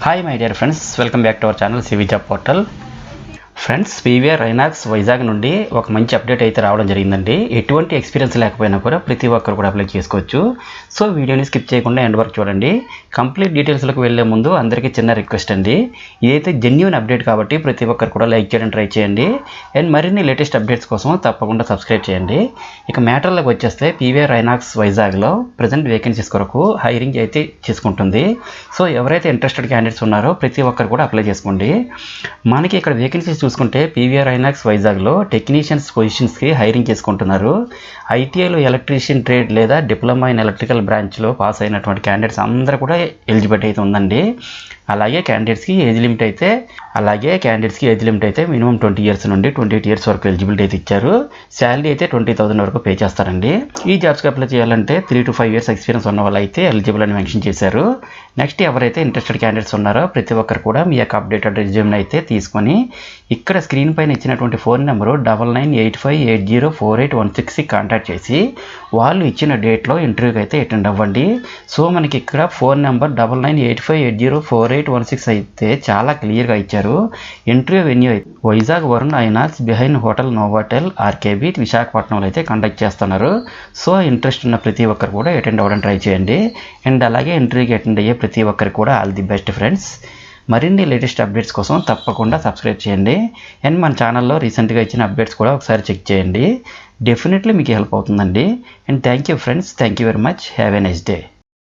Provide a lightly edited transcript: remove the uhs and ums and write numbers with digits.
Hi my dear friends, welcome back to our channel CV Job Portal. Friends, PVR రైనాక్స్ Vizag నుండి ఒక మంచి update అయితే రావడం జరిగిందండి. ఎటువంటి ఎక్స్పీరియన్స్ లేకపోయినా కూడా ప్రతి ఒక్కరు కూడా అప్లై చేసుకోవచ్చు. సో వీడియోని స్కిప్ చేయకుండా ఎండ్ వరకు చూడండి. కంప్లీట్ డీటెయిల్స్లోకి వెళ్ళే ముందు అందరికీ చిన్న రిక్వెస్ట్ అండి, ఇదైతే జెన్యూన్ అప్డేట్ కాబట్టి ప్రతి ఒక్కరు కూడా లైక్ చేయడం ట్రై చేయండి. అండ్ మరిన్ని లేటెస్ట్ అప్డేట్స్ కోసం తప్పకుండా సబ్స్క్రైబ్ చేయండి. ఇక మ్యాటర్లోకి వచ్చేస్తే పీవీఆర్ రైనాక్స్ వైజాగ్లో ప్రజెంట్ వేకెన్సీస్ కొరకు హైరింగ్ అయితే చేసుకుంటుంది. సో ఎవరైతే ఇంట్రెస్టెడ్ క్యాండిడేట్స్ ఉన్నారో ప్రతి ఒక్కరు కూడా అప్లై చేసుకోండి. మనకి ఇక్కడ వేకెన్సీస్ చూసుకుంటే పీవీఆర్ రైనాక్స్ వైజాగ్లో టెక్నీషియన్స్ పొజిషన్స్కి హైరింగ్ చేసుకుంటున్నారు. ఐటీఐలో ఎలక్ట్రీషియన్ ట్రేడ్ లేదా డిప్లొమా ఇన్ ఎలక్ట్రికల్ బ్రాంచ్లో పాస్ అయినటువంటి క్యాండిడేట్స్ అందరూ కూడా ఎలిజిబిలిటీ అయితే ఉందండి. అలాగే క్యాండిడేట్స్కి ఏజ్ లిమిట్ అయితే మినిమం 20 years నుండి 28 years వరకు ఎలిజిబిలిటీ అయితే ఇచ్చారు. శాలరీ అయితే 20,000 వరకు పే చేస్తారండి. ఈ జాబ్స్కి అప్లై చేయాలంటే 3 to 5 years ఎక్స్పీరియన్స్ ఉన్న వాళ్ళు అయితే ఎలిజిబుల్ అని మెన్షన్ చేశారు. నెక్స్ట్ ఎవరైతే ఇంట్రెస్టెడ్ క్యాండిడేట్స్ ఉన్నారో ప్రతి ఒక్కరు కూడా మీ యొక్క అప్డేటెడ్ రెజ్యూమ్ అయితే తీసుకొని ఇక్కడ స్క్రీన్ పైన ఇచ్చినటువంటి ఫోన్ నెంబరు 9985804816కి కాంటాక్ట్ చేసి వాళ్ళు ఇచ్చిన డేట్లో ఇంటర్వ్యూకి అయితే అటెండ్ అవ్వండి. సో మనకి ఇక్కడ ఫోన్ నెంబర్ 9985804816 అయితే చాలా క్లియర్గా ఇచ్చారు. Interview venue Vizag Varun INOX behind hotel Novotel RKB విశాఖపట్నంలో అయితే కండక్ట్ చేస్తున్నారు. సో ఇంట్రెస్ట్ ఉన్న ప్రతి ఒక్కరు కూడా అటెండ్ అవ్వడం ట్రై చేయండి. అండ్ అలాగే ఇంటర్వ్యూకి అటెండ్ అయ్యే ప్రతి ఒక్కరికి కూడా ఆల్ ది బెస్ట్ ఫ్రెండ్స్. మరిన్ని లేటెస్ట్ అప్డేట్స్ కోసం తప్పకుండా సబ్స్క్రైబ్ చేయండి. అండ్ మన ఛానల్లో రీసెంట్గా ఇచ్చిన అప్డేట్స్ కూడా ఒకసారి చెక్ చేయండి. డెఫినెట్లీ మీకు హెల్ప్ అవుతుందండి. And thank you friends, thank you very much. Have a nice day.